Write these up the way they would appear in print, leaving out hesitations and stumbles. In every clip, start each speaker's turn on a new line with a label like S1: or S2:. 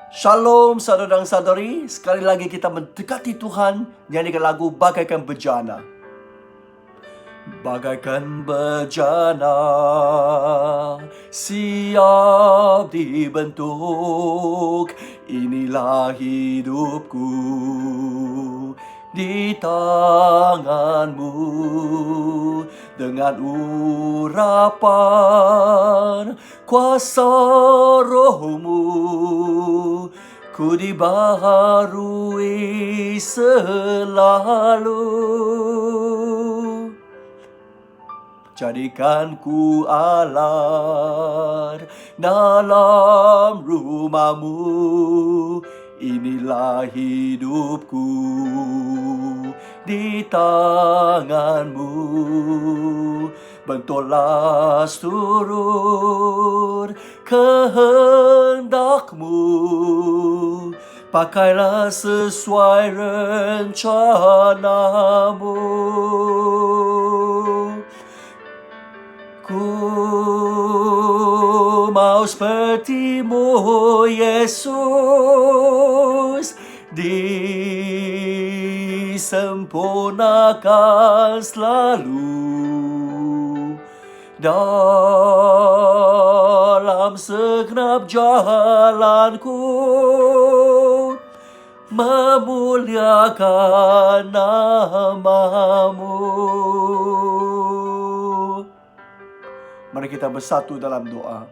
S1: Shalom saudara dan saudari, sekali lagi kita mendekati Tuhan, nyanyikan lagu Bagaikan Bejana. Bagaikan bejana, siap dibentuk, inilah hidupku di tanganmu. Dengan urapan kuasa rohmu, ku dibaharui selalu. Jadikan ku alat dalam rumahmu, inilah hidupku di tanganmu. Bentuklah seturut kehendakmu, pakailah sesuai rencanamu. Ku mau seperti-Mu, Yesus, disempurnakan selalu dalam segenap jalanku, memuliakan nama-Mu. Mari kita bersatu dalam doa.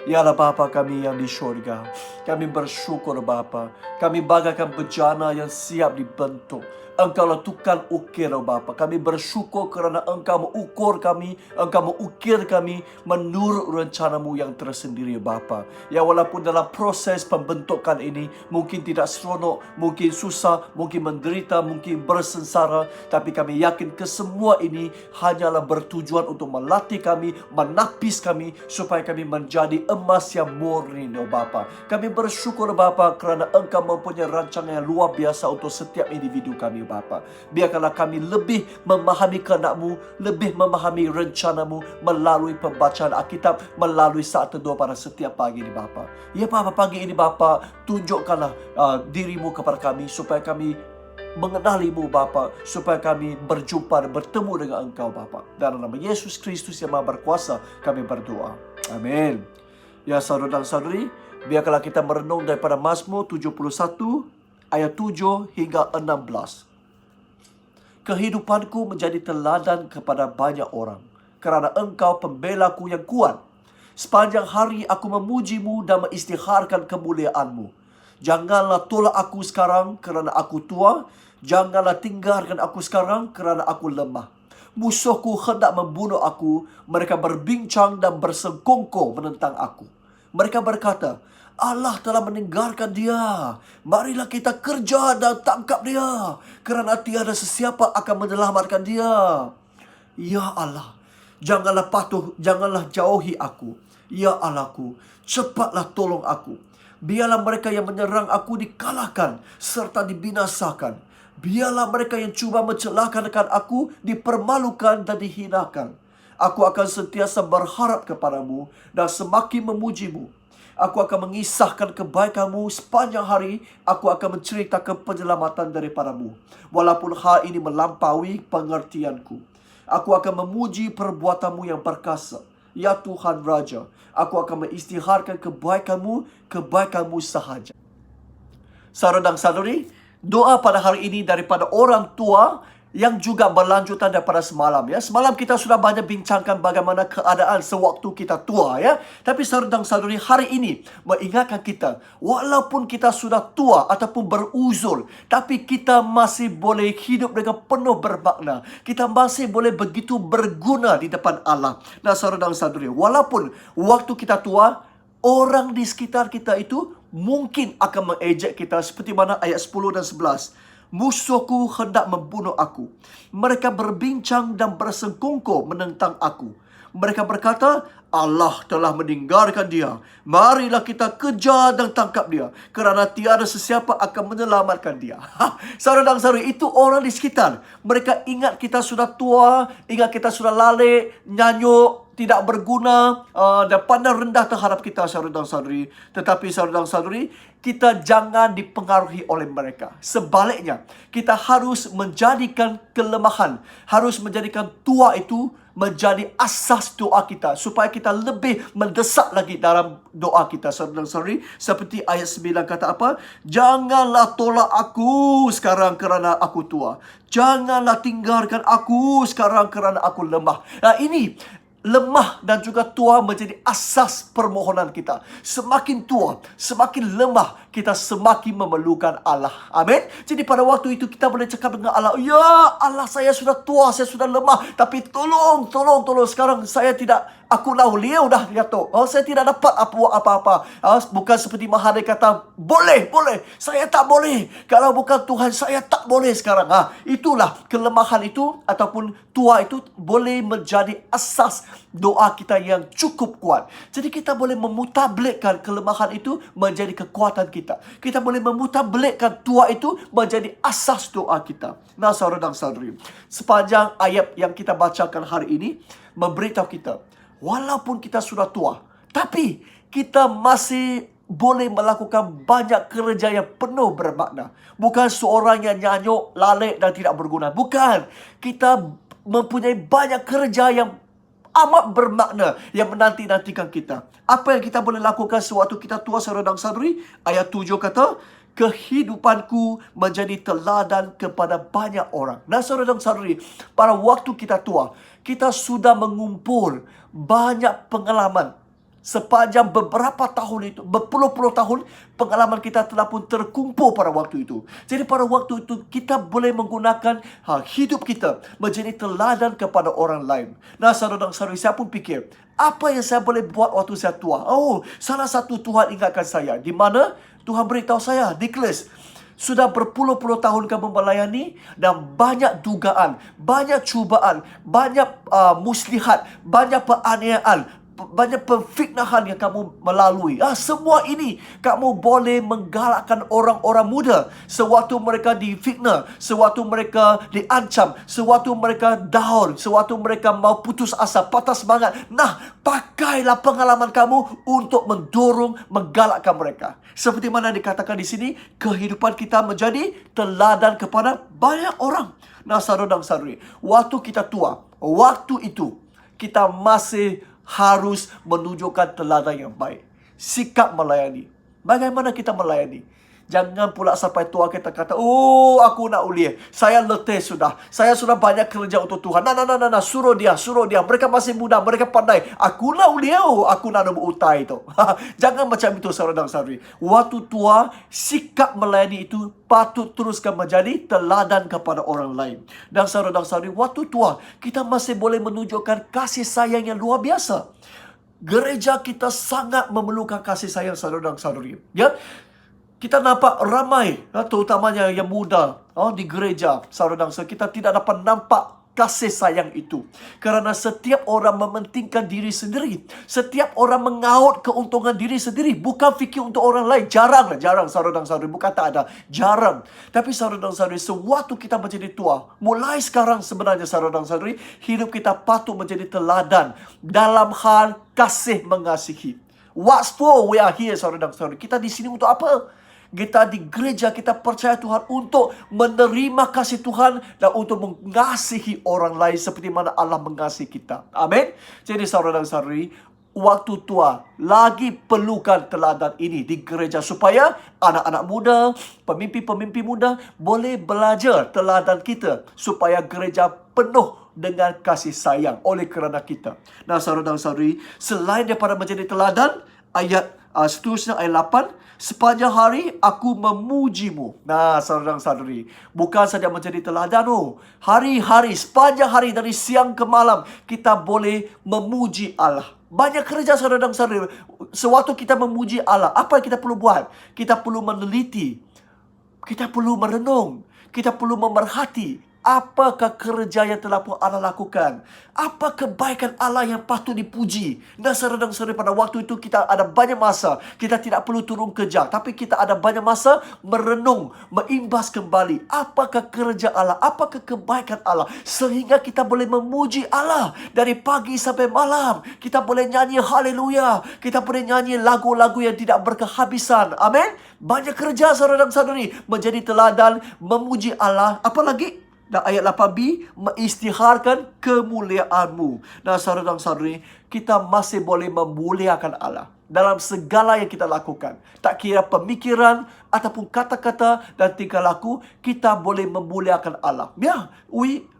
S1: Ya Allah Bapa kami yang di syurga, kami bersyukur Bapa, kami bagaikan bejana yang siap dibentuk. Engkau lah tukang ukir Bapa. Kami bersyukur kerana Engkau mengukur kami, Engkau mengukir kami menurut rencana-Mu yang tersendiri Bapa. Ya walaupun dalam proses pembentukan ini mungkin tidak seronok, mungkin susah, mungkin menderita, mungkin bersengsara, tapi kami yakin kesemua ini hanyalah bertujuan untuk melatih kami, menapis kami supaya kami menjadi emas yang murni Bapa. Kami bersyukur Bapa kerana Engkau mempunyai rancangan yang luar biasa untuk setiap individu kami Bapa. Biarkanlah kami lebih memahami kehendak-Mu, lebih memahami rencana-Mu melalui pembacaan Alkitab, melalui saat teduh pada setiap pagi ini Bapa. Ya Bapa, pagi ini Bapa, tunjukkanlah diri-Mu kepada kami supaya kami mengenali-Mu Bapa, supaya kami berjumpa dan bertemu dengan Engkau Bapa. Dalam nama Yesus Kristus yang Maha Berkuasa kami berdoa. Amin. Ya saudara dan saudari, biarkanlah kita merenung daripada Mazmur 71 ayat 7 hingga 16. Kehidupanku menjadi teladan kepada banyak orang, kerana Engkau pembelaku yang kuat. Sepanjang hari aku memuji-Mu dan mengisytiharkan kemuliaan-Mu. Janganlah tolak aku sekarang kerana aku tua, janganlah tinggalkan aku sekarang kerana aku lemah. Musuhku hendak membunuh aku, mereka berbincang dan bersengkongkol menentang aku. Mereka berkata, Allah telah meninggalkan dia. Marilah kita kerja dan tangkap dia, kerana tiada sesiapa akan menyelamatkan dia. Ya Allah, janganlah jauhi aku. Ya Allahku, cepatlah tolong aku. Biarlah mereka yang menyerang aku dikalahkan serta dibinasakan. Biarlah mereka yang cuba mencelakakan aku dipermalukan dan dihinakan. Aku akan sentiasa berharap kepadamu dan semakin memuji-Mu. Aku akan mengisahkan kebaikan-Mu sepanjang hari. Aku akan menceritakan penyelamatan daripada-Mu, walaupun hal ini melampaui pengertianku. Aku akan memuji perbuatan-Mu yang perkasa. Ya Tuhan Raja, aku akan mengisytiharkan kebaikan-Mu sahaja. Saudara dan saudari, doa pada hari ini daripada orang tua yang juga berlanjutan daripada semalam ya. Semalam kita sudah banyak bincangkan bagaimana keadaan sewaktu kita tua ya. Tapi saudara dan saudari, hari ini mengingatkan kita, walaupun kita sudah tua ataupun beruzur, tapi kita masih boleh hidup dengan penuh bermakna. Kita masih boleh begitu berguna di depan Allah. Nah saudara dan saudari, walaupun waktu kita tua, orang di sekitar kita itu mungkin akan mengejek kita, seperti mana ayat 10 dan 11. Musuhku hendak membunuh aku. Mereka berbincang dan bersengkongkol menentang aku. Mereka berkata, Allah telah meninggalkan dia. Marilah kita kejar dan tangkap dia, kerana tiada sesiapa akan menyelamatkan dia. Saudara dan saudari, itu orang di sekitar. Mereka ingat kita sudah tua, ingat kita sudah lalai, nyanyuk, tidak berguna dan pandang rendah terhadap kita, saudara dan saudari. Tetapi saudara dan saudari, kita jangan dipengaruhi oleh mereka. Sebaliknya, kita harus menjadikan kelemahan, harus menjadikan tua itu menjadi asas doa kita, supaya kita lebih mendesak lagi dalam doa kita, saudara dan saudari. Seperti ayat 9 kata apa? Janganlah tolak aku sekarang kerana aku tua. Janganlah tinggalkan aku sekarang kerana aku lemah. Nah, ini lemah dan juga tua menjadi asas permohonan kita. Semakin tua, semakin lemah, kita semakin memerlukan Allah. Amin. Jadi pada waktu itu kita boleh cakap dengan Allah, ya Allah, saya sudah tua, saya sudah lemah, tapi tolong sekarang saya tidak, aku dah liau dah jatuh. Saya tidak dapat apa-apa. Bukan seperti Mahathir kata, boleh, saya tak boleh. Kalau bukan Tuhan, saya tak boleh sekarang. Itulah kelemahan itu ataupun tua itu boleh menjadi asas doa kita yang cukup kuat. Jadi kita boleh memutablikkan kelemahan itu menjadi kekuatan kita. Kita boleh memutablikkan tua itu menjadi asas doa kita. Nah, saudara dan saudari, sepanjang ayat yang kita bacakan hari ini memberitahu kita, walaupun kita sudah tua, tapi kita masih boleh melakukan banyak kerja yang penuh bermakna. Bukan seorang yang nyanyuk, lalek dan tidak berguna. Bukan. Kita mempunyai banyak kerja yang amat bermakna yang menanti-nantikan kita. Apa yang kita boleh lakukan sewaktu kita tua, saudara dan saudari? Ayat 7 kata, kehidupanku menjadi teladan kepada banyak orang. Nah, saudara dan saudari, pada waktu kita tua, kita sudah mengumpul banyak pengalaman. Sepanjang beberapa tahun itu, berpuluh-puluh tahun, pengalaman kita telah pun terkumpul pada waktu itu. Jadi pada waktu itu, kita boleh menggunakan hidup kita menjadi teladan kepada orang lain. Nah, saudara dan saudari, saya pun fikir, apa yang saya boleh buat waktu saya tua? Salah satu Tuhan ingatkan saya. Di mana? Tuhan beritahu saya, Nicholas, sudah berpuluh-puluh tahun kamu melayani dan banyak dugaan, banyak cubaan, banyak muslihat, banyak penganiayaan, banyak penfitnahan yang kamu melalui. Semua ini kamu boleh menggalakkan orang-orang muda sewaktu mereka difitnah, sewaktu mereka diancam, sewaktu mereka down, sewaktu mereka mau putus asa, patah semangat. Nah, pakailah pengalaman kamu untuk mendorong, menggalakkan mereka. Seperti mana dikatakan di sini, kehidupan kita menjadi teladan kepada banyak orang. Nah, saudara dan saudari, waktu kita tua, waktu itu kita masih harus menunjukkan teladan yang baik. Sikap melayani. Bagaimana kita melayani? Jangan pula sampai tua kita kata, aku nak uliah. Saya letih sudah. Saya sudah banyak kerja untuk Tuhan. Nah. Suruh dia. Mereka masih muda. Mereka pandai. Aku nak uliah. Aku nak nombor utai itu. Jangan macam itu, saudara dan saudari. Waktu tua, sikap melayani itu patut teruskan menjadi teladan kepada orang lain. Dan saudara dan saudari, waktu tua, kita masih boleh menunjukkan kasih sayang yang luar biasa. Gereja kita sangat memerlukan kasih sayang, saudara dan saudari. Ya. Kita nampak ramai, terutamanya yang muda di gereja, saudara dan saudari, kita tidak dapat nampak kasih sayang itu. Kerana setiap orang mementingkan diri sendiri. Setiap orang mengaut keuntungan diri sendiri. Bukan fikir untuk orang lain. Jarang, saudara dan saudari. Bukan tak ada. Jarang. Tapi saudara dan saudari, sewaktu kita menjadi tua, mulai sekarang sebenarnya, saudara dan saudari, hidup kita patut menjadi teladan dalam hal kasih mengasihi. What for we are here, saudara dan saudari? Kita di sini untuk apa? Kita di gereja, kita percaya Tuhan untuk menerima kasih Tuhan dan untuk mengasihi orang lain seperti mana Allah mengasihi kita. Amin. Jadi saudara dan saudari, waktu tua lagi perlukan teladan ini di gereja supaya anak-anak muda, pemimpin-pemimpin muda boleh belajar teladan kita supaya gereja penuh dengan kasih sayang oleh kerana kita. Nah, saudara dan saudari, selain daripada menjadi teladan, ayat seterusnya ayat 8, sepanjang hari aku memujimu. Nah, saudara dan saudari, bukan saja menjadi teladan. Hari-hari, sepanjang hari dari siang ke malam, kita boleh memuji Allah. Banyak kerja, saudara dan saudari. Sewaktu kita memuji Allah, apa yang kita perlu buat? Kita perlu meneliti. Kita perlu merenung. Kita perlu memerhati Apakah kerja yang telah pun Allah lakukan? Apa kebaikan Allah yang patut dipuji? Dan saudara-saudari, pada waktu itu kita ada banyak masa. Kita tidak perlu turun kerja, tapi kita ada banyak masa merenung, mengimbas kembali. Apakah kerja Allah? Apakah kebaikan Allah? Sehingga kita boleh memuji Allah dari pagi sampai malam. Kita boleh nyanyi haleluya. Kita boleh nyanyi lagu-lagu yang tidak berkehabisan. Amin. Banyak kerja saudara-saudari, menjadi teladan, memuji Allah. Apalagi? Dan ayat 8b, mengisytiharkan kemuliaan-Mu. Nah, saudara-saudari, kita masih boleh memuliakan Allah dalam segala yang kita lakukan. Tak kira pemikiran ataupun kata-kata dan tingkah laku, kita boleh memuliakan Allah. Ya,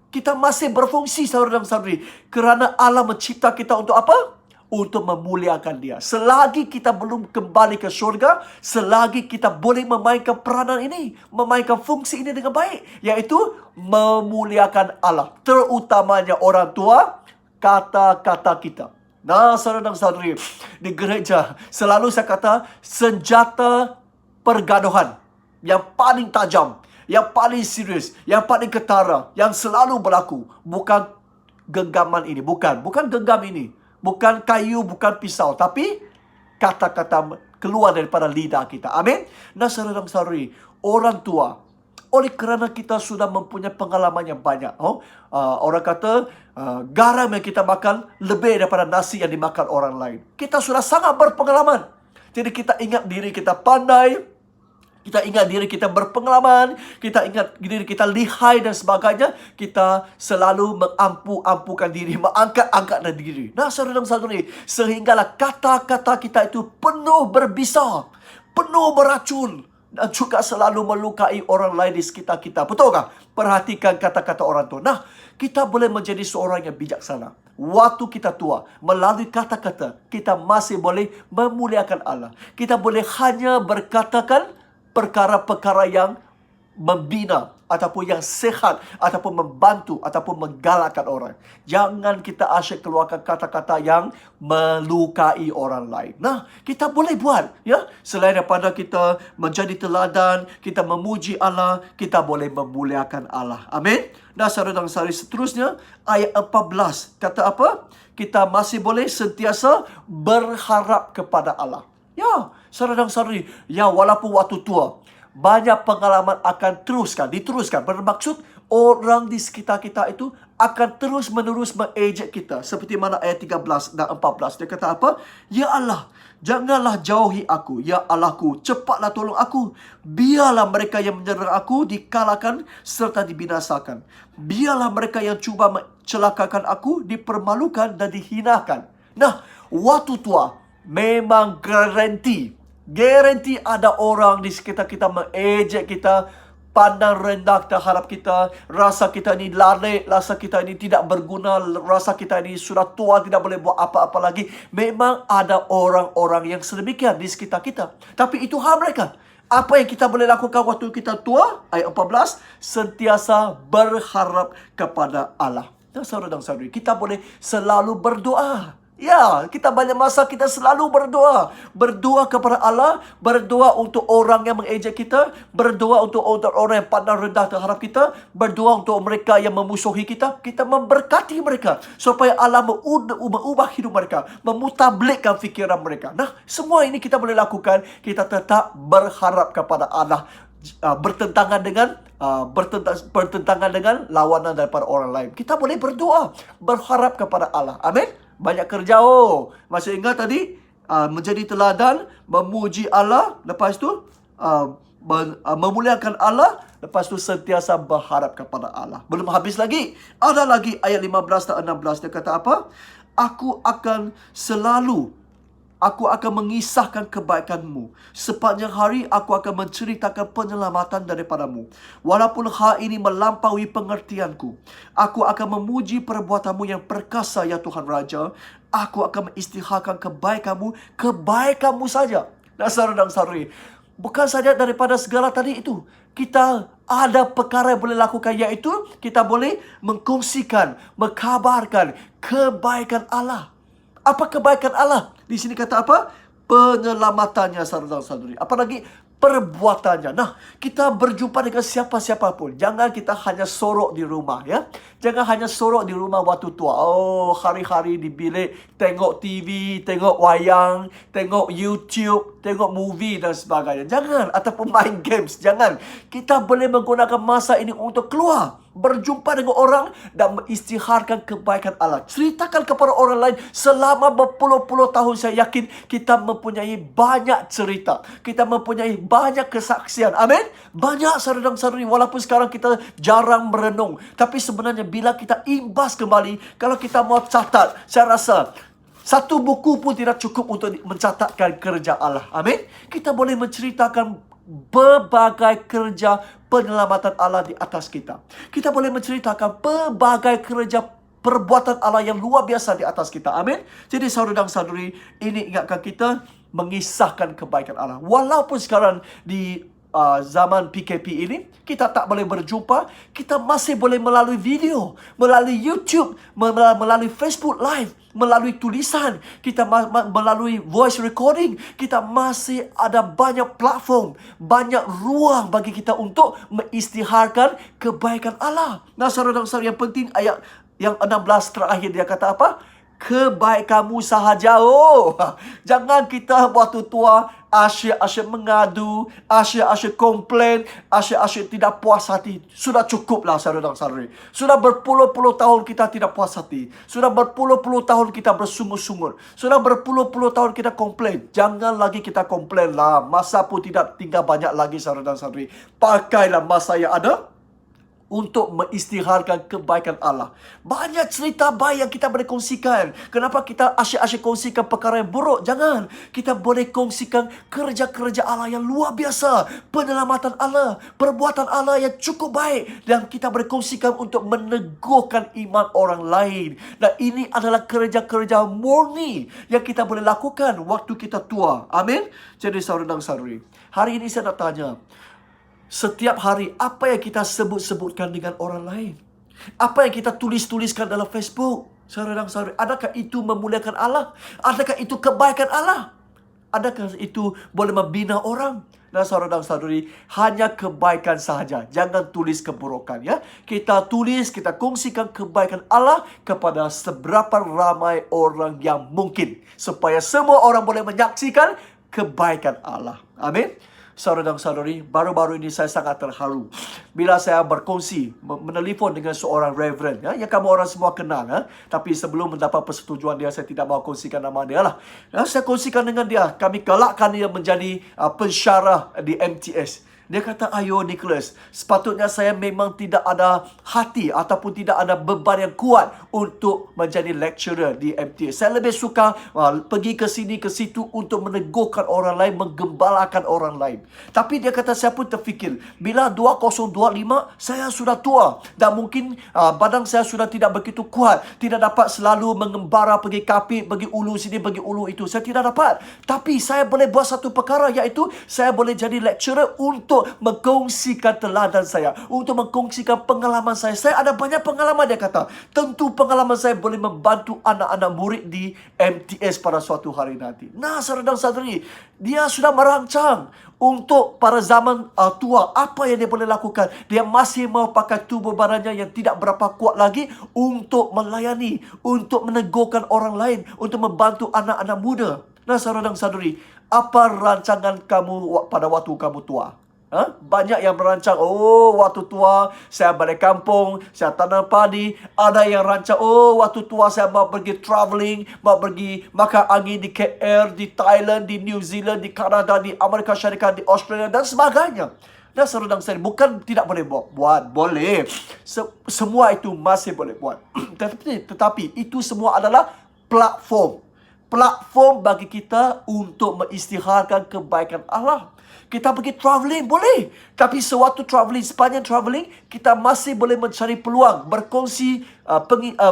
S1: kita masih berfungsi saudara-saudari, kerana Allah mencipta kita untuk apa? Untuk memuliakan Dia. Selagi kita belum kembali ke syurga, selagi kita boleh memainkan peranan ini, memainkan fungsi ini dengan baik, iaitu memuliakan Allah. Terutamanya orang tua, kata-kata kita. Nah, saudara-saudari, di gereja selalu saya kata, senjata pergaduhan yang paling tajam, yang paling serius, yang paling ketara, yang selalu berlaku, bukan genggaman ini, bukan genggam ini, bukan kayu, bukan pisau, tapi kata-kata keluar daripada lidah kita. Amin. Nah, saudara-saudari, orang tua, oleh kerana kita sudah mempunyai pengalaman yang banyak, orang kata garam yang kita makan lebih daripada nasi yang dimakan orang lain. Kita sudah sangat berpengalaman. Jadi kita ingat diri kita pandai, kita ingat diri kita berpengalaman, kita ingat diri kita lihai dan sebagainya. Kita selalu mengampu-ampukan diri, mengangkat-angkatkan diri. Nah, saudara-saudari, sehinggalah kata-kata kita itu penuh berbisa, penuh beracun, dan juga selalu melukai orang lain di sekitar kita. Betulkah? Perhatikan kata-kata orang tua. Nah, kita boleh menjadi seorang yang bijaksana. Waktu kita tua, melalui kata-kata, kita masih boleh memuliakan Allah. Kita boleh hanya berkatakan perkara-perkara yang membina, ataupun yang sehat, ataupun membantu, ataupun menggalakkan orang. Jangan kita asyik keluarkan kata-kata yang melukai orang lain. Nah, kita boleh buat, ya. Selain daripada kita menjadi teladan, kita memuji Allah, kita boleh memuliakan Allah. Amin. Nah, saudara-saudari, seterusnya ayat 14 kata apa? Kita masih boleh sentiasa berharap kepada Allah. Ya, saudara-saudari, ya, walaupun waktu tua, banyak pengalaman akan diteruskan. Bermaksud orang di sekitar kita itu akan terus-menerus mengejek kita. Seperti mana ayat 13 dan 14. Dia kata apa? Ya Allah, janganlah jauhi aku. Ya Allahku, cepatlah tolong aku. Biarlah mereka yang menyerang aku dikalahkan serta dibinasakan. Biarlah mereka yang cuba mencelakakan aku dipermalukan dan dihinakan. Nah, waktu tua memang garanti ada orang di sekitar kita mengejek kita, pandang rendah terhadap kita, rasa kita ini lalai, rasa kita ini tidak berguna, rasa kita ini sudah tua, tidak boleh buat apa-apa lagi. Memang ada orang-orang yang sedemikian di sekitar kita. Tapi itu hal mereka. Apa yang kita boleh lakukan waktu kita tua? Ayat 14, sentiasa berharap kepada Allah. Dan saudara-saudari, kita boleh selalu berdoa. Ya, kita banyak masa kita selalu berdoa. Berdoa kepada Allah, berdoa untuk orang yang mengejek kita, berdoa untuk orang yang pandang rendah terhadap kita, berdoa untuk mereka yang memusuhi kita. Kita memberkati mereka supaya Allah mengubah hidup mereka, memutablikkan fikiran mereka. Nah, semua ini kita boleh lakukan. Kita tetap berharap kepada Allah, bertentangan dengan lawanan daripada orang lain. Kita boleh berdoa, berharap kepada Allah. Amin. Banyak kerja. Masih ingat tadi? Menjadi teladan, memuji Allah. Lepas tu memuliakan Allah. Lepas tu sentiasa berharap kepada Allah. Belum habis lagi. Ada lagi ayat 15 dan 16. Dia kata apa? Aku akan mengisahkan kebaikan-Mu. Sepanjang hari aku akan menceritakan penyelamatan daripadamu. Walaupun hal ini melampaui pengertianku. Aku akan memuji perbuatan-Mu yang perkasa, ya Tuhan Raja. Aku akan mengisytiharkan kebaikan-Mu saja. Nah, saudara-saudari, bukan saja daripada segala tadi itu, kita ada perkara yang boleh lakukan, iaitu kita boleh mengkongsikan, mengkabarkan kebaikan Allah. Apa kebaikan Allah? Di sini kata apa? Penyelamatannya, saudara-saudari. Apalagi perbuatannya. Nah, kita berjumpa dengan siapa-siapa pun. Jangan kita hanya sorok di rumah, ya. Jangan hanya sorok di rumah waktu tua. Oh, hari-hari di bilik tengok TV, tengok wayang, tengok YouTube, tengok movie dan sebagainya. Jangan. Ataupun main games. Jangan. Kita boleh menggunakan masa ini untuk keluar, berjumpa dengan orang dan mengisytiharkan kebaikan Allah. Ceritakan kepada orang lain. Selama berpuluh-puluh tahun saya yakin kita mempunyai banyak cerita. Kita mempunyai banyak kesaksian. Amin. Banyak saudara-saudari, walaupun sekarang kita jarang merenung, tapi sebenarnya bila kita imbas kembali, kalau kita mau catat, saya rasa satu buku pun tidak cukup untuk mencatatkan kerja Allah. Amin. Kita boleh menceritakan berbagai kerja penyelamatan Allah di atas kita. Kita boleh menceritakan berbagai kerja perbuatan Allah yang luar biasa di atas kita. Amin. Jadi saudara dan saudari, ini ingatkan kita mengisahkan kebaikan Allah. Walaupun sekarang di zaman PKP ini kita tak boleh berjumpa, kita masih boleh melalui video, melalui YouTube, melalui Facebook Live, melalui tulisan, kita melalui voice recording. Kita masih ada banyak platform, banyak ruang bagi kita untuk mengisytiharkan kebaikan Allah. Nah, saudara-saudara, yang penting ayat yang 16 terakhir dia kata apa? Kebaikanmu sahaja. Oh, jangan kita waktu tua asyik-asyik mengadu, asyik-asyik komplain, asyik-asyik tidak puas hati. Sudah cukuplah saudara-saudari. Sudah berpuluh-puluh tahun kita tidak puas hati. Sudah berpuluh-puluh tahun kita bersungut-sungut. Sudah berpuluh-puluh tahun kita komplain. Jangan lagi kita komplain lah. Masa pun tidak tinggal banyak lagi saudara-saudari. Pakailah masa yang ada untuk mengisytiharkan kebaikan Allah. Banyak cerita baik yang kita boleh kongsikan. Kenapa kita asyik-asyik kongsikan perkara yang buruk? Jangan. Kita boleh kongsikan kerja-kerja Allah yang luar biasa, penyelamatan Allah, perbuatan Allah yang cukup baik, dan kita boleh kongsikan untuk meneguhkan iman orang lain. Dan ini adalah kerja-kerja murni yang kita boleh lakukan waktu kita tua. Amin. Jadi saudara dan saudari, hari ini saya nak tanya, setiap hari, apa yang kita sebut-sebutkan dengan orang lain? Apa yang kita tulis-tuliskan dalam Facebook? Saudara dan saudari, adakah itu memuliakan Allah? Adakah itu kebaikan Allah? Adakah itu boleh membina orang? Nah, saudara dan saudari, hanya kebaikan sahaja. Jangan tulis keburukan, ya. Kita tulis, kita kongsikan kebaikan Allah kepada seberapa ramai orang yang mungkin, supaya semua orang boleh menyaksikan kebaikan Allah. Amin. Saudara dan saudari, baru-baru ini saya sangat terharu bila saya berkongsi, menelpon dengan seorang reverend, ya, yang kamu orang semua kenal, ya. Tapi sebelum mendapat persetujuan dia, saya tidak mahu kongsikan nama dia lah. Ya, saya kongsikan dengan dia, kami galakkan dia menjadi pensyarah di MTS. Dia kata, ayo Nicholas, sepatutnya saya memang tidak ada hati ataupun tidak ada beban yang kuat untuk menjadi lecturer di MTS. Saya lebih suka pergi ke sini ke situ untuk meneguhkan orang lain, menggembalakan orang lain. Tapi dia kata, saya pun terfikir, bila 2025 saya sudah tua dan mungkin badan saya sudah tidak begitu kuat, tidak dapat selalu mengembara pergi kapit, pergi ulu sini, pergi ulu itu. Saya tidak dapat. Tapi saya boleh buat satu perkara, iaitu saya boleh jadi lecturer untuk mengkongsikan teladan saya, untuk mengkongsikan pengalaman saya. Saya ada banyak pengalaman, dia kata. Tentu pengalaman saya boleh membantu anak-anak murid di MTS pada suatu hari nanti. Nah, saudara dan saudari, dia sudah merancang untuk pada zaman tua, apa yang dia boleh lakukan. Dia masih mau pakai tubuh badannya yang tidak berapa kuat lagi untuk melayani, untuk meneguhkan orang lain, untuk membantu anak-anak muda. Nah, saudara dan saudari, apa rancangan kamu pada waktu kamu tua? Banyak yang merancang, waktu tua saya balik kampung, saya tanam padi. Ada yang rancang, waktu tua saya mau pergi travelling, mau pergi makan angin di KL, di Thailand, di New Zealand, di Kanada, di Amerika Syarikat, di Australia dan sebagainya. Dan saudara dan saudari, bukan tidak boleh buat, boleh. Semua itu masih boleh buat. Tetapi itu semua adalah platform bagi kita untuk mengisytiharkan kebaikan Allah. Kita pergi travelling, boleh. Tapi sewaktu travelling, sepanjang travelling, kita masih boleh mencari peluang, berkongsi,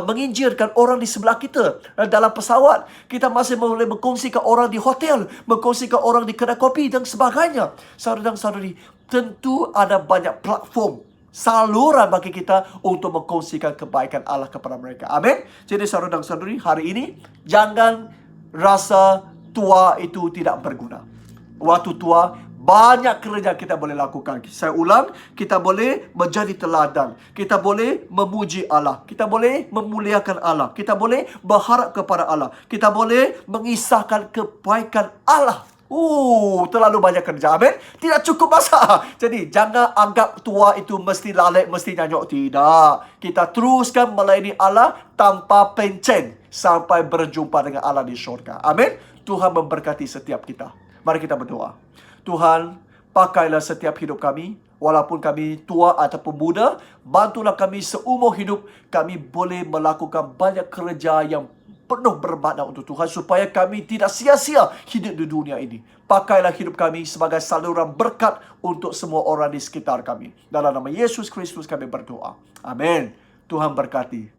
S1: menginjilkan orang di sebelah kita. Dalam pesawat, kita masih boleh mengkongsikan orang di hotel, mengkongsikan orang di kedai kopi dan sebagainya. Saudara dan saudari, tentu ada banyak platform, saluran bagi kita untuk mengkongsikan kebaikan Allah kepada mereka. Amin. Jadi saudara dan saudari, hari ini jangan rasa tua itu tidak berguna. Waktu tua Banyak kerja kita boleh lakukan. Saya ulang, kita boleh menjadi teladan. Kita boleh memuji Allah. Kita boleh memuliakan Allah. Kita boleh berharap kepada Allah. Kita boleh mengisahkan kebaikan Allah. Terlalu banyak kerja. Amin. Tidak cukup masa. Jadi jangan anggap tua itu mesti lalai, mesti nyanyok. Tidak. Kita teruskan melayani Allah tanpa pencen sampai berjumpa dengan Allah di syurga. Amin. Tuhan memberkati setiap kita. Mari kita berdoa. Tuhan, pakailah setiap hidup kami, walaupun kami tua ataupun muda, bantulah kami seumur hidup, kami boleh melakukan banyak kerja yang penuh bermakna untuk Tuhan, supaya kami tidak sia-sia hidup di dunia ini. Pakailah hidup kami sebagai saluran berkat untuk semua orang di sekitar kami. Dalam nama Yesus Kristus kami berdoa. Amin. Tuhan berkati.